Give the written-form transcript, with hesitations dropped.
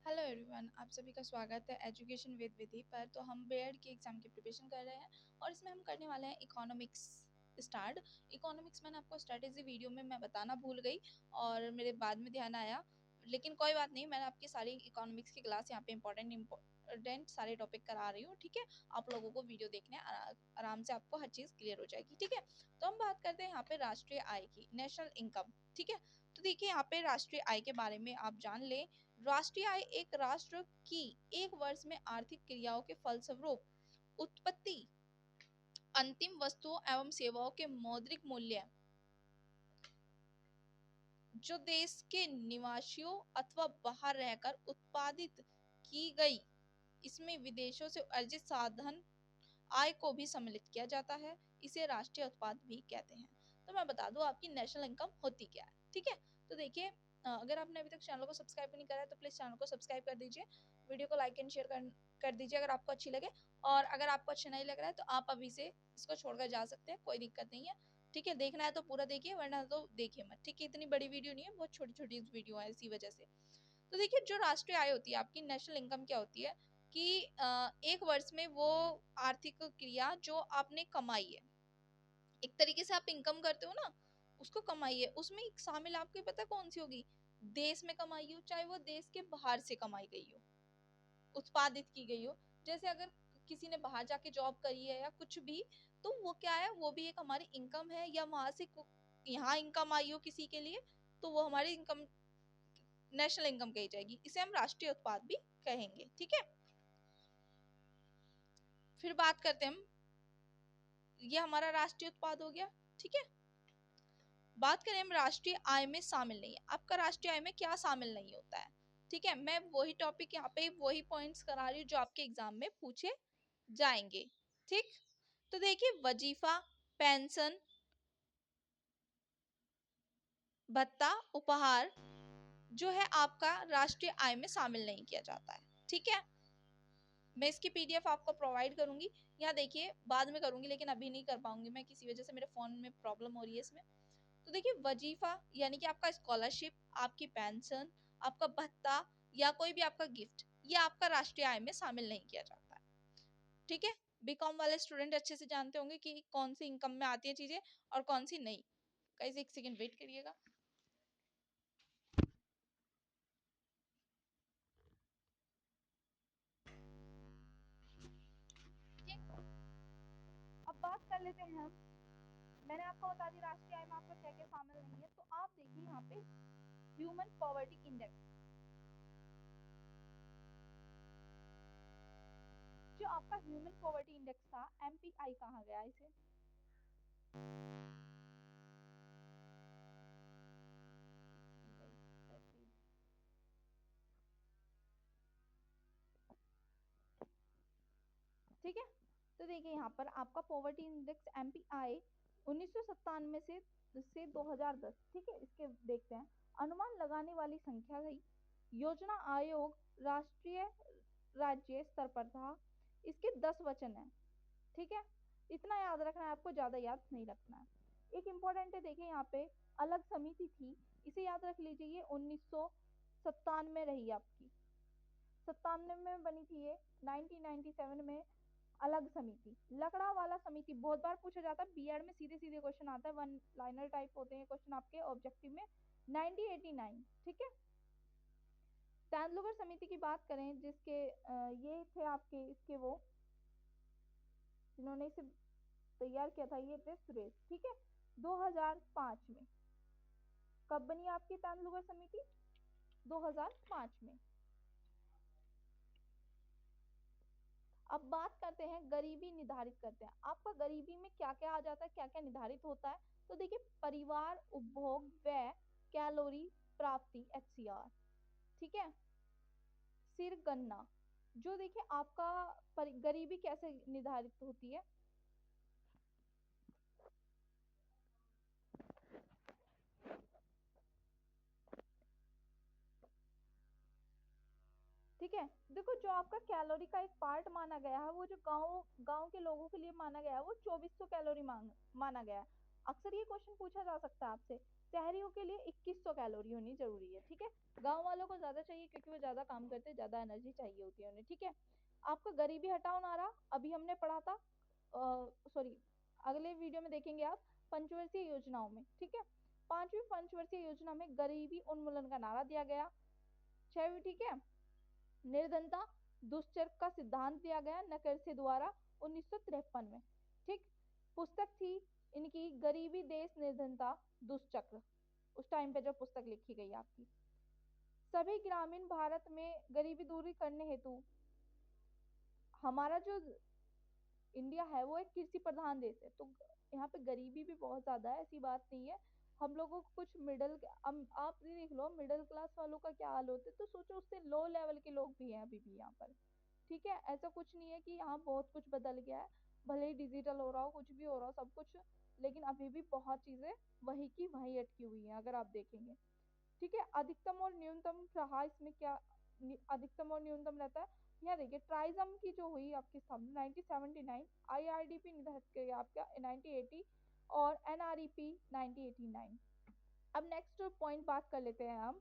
Hello everyone, आप सभी का स्वागत है एजुकेशन विद विधि पर। तो हम बीएड की एग्ज़ाम की प्रिपरेशन कर रहे हैं और इसमें हम करने वाले हैं इकोनॉमिक्स स्टार्ट। इकोनॉमिक्स मैंने आपको स्ट्रेटेजी वीडियो में मैं बताना भूल गई और मेरे बाद में ध्यान आया, लेकिन कोई बात नहीं। मैंने आपकी सारी इकोनॉमिक्स की क्लास यहाँ पे इंपॉर्टेंट सारे टॉपिक करा रही हूँ, ठीक है। आप लोगों को वीडियो देखने आराम से आपको हर चीज़ क्लियर हो जाएगी, ठीक है। तो हम बात करते हैं यहाँ पे राष्ट्रीय आय की, नेशनल इनकम, ठीक है। तो देखिए यहाँ पे राष्ट्रीय आय के बारे में आप जान लें। राष्ट्रीय आय एक राष्ट्र की एक वर्ष में आर्थिक क्रियाओं के फलस्वरूप उत्पत्ति अंतिम वस्तुओं एवं सेवाओं के मौद्रिक मूल्य जो देश के निवासियों अथवा बाहर रहकर उत्पादित की गई, इसमें विदेशों से अर्जित साधन आय को भी सम्मिलित किया जाता है। इसे राष्ट्रीय उत्पाद भी कहते हैं। तो मैं बता दूं आपकी नेशनल इनकम होती क्या है, ठीक है। तो देखिए, अगर आपने अभी तक चैनल को सब्सक्राइब नहीं करा है तो प्लीज चैनल को सब्सक्राइब कर दीजिए, वीडियो को लाइक एंड शेयर कर दीजिए अगर आपको अच्छी लगे। और अगर आपको अच्छा नहीं लग रहा है तो आप अभी से इसको छोड़कर जा सकते हैं, कोई दिक्कत नहीं है, ठीक है। देखना है तो पूरा देखिए, वरना तो देखिए मत, ठीक है। इतनी बड़ी वीडियो नहीं है, बहुत छोटी छोटी वीडियो है इसी वजह से। तो देखिए, जो राष्ट्रीय आय होती है आपकी, नेशनल इनकम क्या होती है कि एक वर्ष में वो आर्थिक क्रिया जो आपने कमाई है, एक तरीके से आप इनकम करते हो ना, उसको कमाई है, उसमें एक शामिल आपको पता कौन सी होगी? देश में कमाई हो, चाहे वो देश के बाहर से कमाई गई हो, उत्पादित की गई हो। जैसे अगर किसी ने बाहर जाके जॉब करी है या कुछ भी, तो वो क्या है, वो भी एक हमारी इनकम है। या वहां से यहाँ इनकम आई हो किसी के लिए, तो वो हमारी इनकम, नेशनल इनकम कही जाएगी। इसे हम राष्ट्रीय उत्पाद भी कहेंगे, ठीक है। फिर बात करते हैं हम, ये हमारा राष्ट्रीय उत्पाद हो गया, ठीक है। बात करें हम राष्ट्रीय आय में शामिल नहीं है, आपका राष्ट्रीय आय में क्या शामिल नहीं होता है, ठीक है। मैं वही टॉपिक यहाँ पे वही पॉइंट्स करा रही हूँ जो आपके एग्जाम में पूछे जाएंगे, ठीक। तो देखिए, वजीफा, पेंशन, भत्ता, उपहार जो है आपका राष्ट्रीय आय में शामिल नहीं किया जाता है, ठीक है। मैं इसकी पीडीएफ आपको प्रोवाइड करूंगी, यहाँ देखिए, बाद में करूंगी लेकिन अभी नहीं कर पाऊंगी मैं, किसी वजह से मेरे फोन में प्रॉब्लम हो रही है इसमें। तो देखिए, वजीफा यानी कि आपका स्कॉलरशिप, आपकी पेंशन, आपका भत्ता या कोई भी आपका गिफ्ट, ये आपका राष्ट्रीय आय में शामिल नहीं किया जाता है, ठीक है। बीकॉम वाले स्टूडेंट अच्छे से जानते होंगे कि कौन सी इनकम में आती है चीजें और कौन सी नहीं। गाइस एक सेकंड वेट करिएगा। अब बात कर लेते हैं हम, मैंने आपको बता दी राष्ट्रीय आय में आपका क्या क्या शामिल नहीं है। तो आप देखिए यहाँ पे ह्यूमन पॉवर्टी इंडेक्स, जो आपका ह्यूमन पॉवर्टी इंडेक्स था, एमपीआई कहा गया इसे। ठीक है। तो देखिए यहाँ पर आपका पॉवर्टी इंडेक्स एमपीआई 1997 से 2010, ठीक है। इसके देखते हैं, अनुमान लगाने वाली संख्या गई, योजना आयोग राष्ट्रीय राज्य स्तर पर था, इसके 10 वचन है, ठीक है। इतना याद रखना है आपको, ज्यादा याद नहीं रखना है। एक इम्पोर्टेंट है, देखिए यहाँ पे अलग समिति थी, इसे याद रख लीजिए, ये 1997 में रही आपकी, 97 में बनी थी ये, 1997 में अलग समिति। लकड़ा वाला समिति बहुत बार पूछा जाता है बीएड में, सीधे सीधे क्वेश्चन आता है, वन लाइनर टाइप होते हैं क्वेश्चन आपके ऑब्जेक्टिव में। 1989, ठीक है। तेंदुलकर समिति की बात करें, जिसके ये थे आपके, इसके वो जिन्होंने इसे तैयार किया था, ये थे सुरेश, ठीक है। 2005 में कब बनी आपकी तेंदुलकर समिति? 2005 में। अब बात करते हैं, गरीबी निर्धारित करते हैं, आपका गरीबी में क्या क्या आ जाता है, क्या क्या निर्धारित होता है। तो देखिए, परिवार उपभोग व्यय, कैलोरी प्राप्ति, एचसीआर, ठीक है। सिर गणना, जो देखिए आपका गरीबी कैसे निर्धारित होती है, ठीक है। देखो, जो आपका कैलोरी का एक पार्ट माना गया है, वो जो गांव गांव के लोगों के लिए माना गया है, वो 2400 कैलोरी माना गया है। अक्सर ये क्वेश्चन पूछा जा सकता है आपसे। शहरियों के लिए 2100 कैलोरी होनी जरूरी है, ठीक है। गांव वालों को ज्यादा चाहिए क्योंकि वो ज्यादा काम करते हैं, ज्यादा एनर्जी चाहिए होती है उन्हें, ठीक है। आपका गरीबी हटाओ नारा अभी हमने पढ़ा था, सॉरी अगले वीडियो में देखेंगे आप, पंचवर्षीय योजनाओं में, ठीक है। पांचवी पंचवर्षीय योजना में गरीबी उन्मूलन का नारा दिया गया। छठवीं, ठीक है, निर्धनता दुष्चक्र का सिद्धांत दिया गया नकरसे द्वारा 1953 में, ठीक। पुस्तक थी इनकी गरीबी देश निर्धनता दुष्चक्र, उस टाइम पे जो पुस्तक लिखी गई आपकी। सभी ग्रामीण भारत में गरीबी दूरी करने हेतु, हमारा जो इंडिया है वो एक कृषि प्रधान देश है, तो यहाँ पे गरीबी भी बहुत ज्यादा है, ऐसी बात नहीं है। हम लोगों को कुछ मिडिल, आप ये देख लो मिडिल क्लास वालों का क्या हाल होता है, तो सोचो उससे लो लेवल के लोग भी हैं अभी भी यहाँ पर, ठीक है। ऐसा कुछ नहीं है कि यहाँ बहुत कुछ बदल गया है, भले ही डिजिटल हो रहा हो, कुछ भी हो रहा हो, सब कुछ, लेकिन अभी भी बहुत चीजें वही की वही अटकी हुई हैं अगर आप देखेंगे, ठीक है। अधिकतम और न्यूनतम रहा इसमें क्या, अधिकतम और न्यूनतम रहता है। यहाँ देखिए ट्राइजम की जो हुई आपकी स्थापना 1979, आईआरडीपी निर्धारित किया गया आपका 1980 और एनआरईपी 1989। अब नेक्स्ट पॉइंट बात कर लेते हैं हम,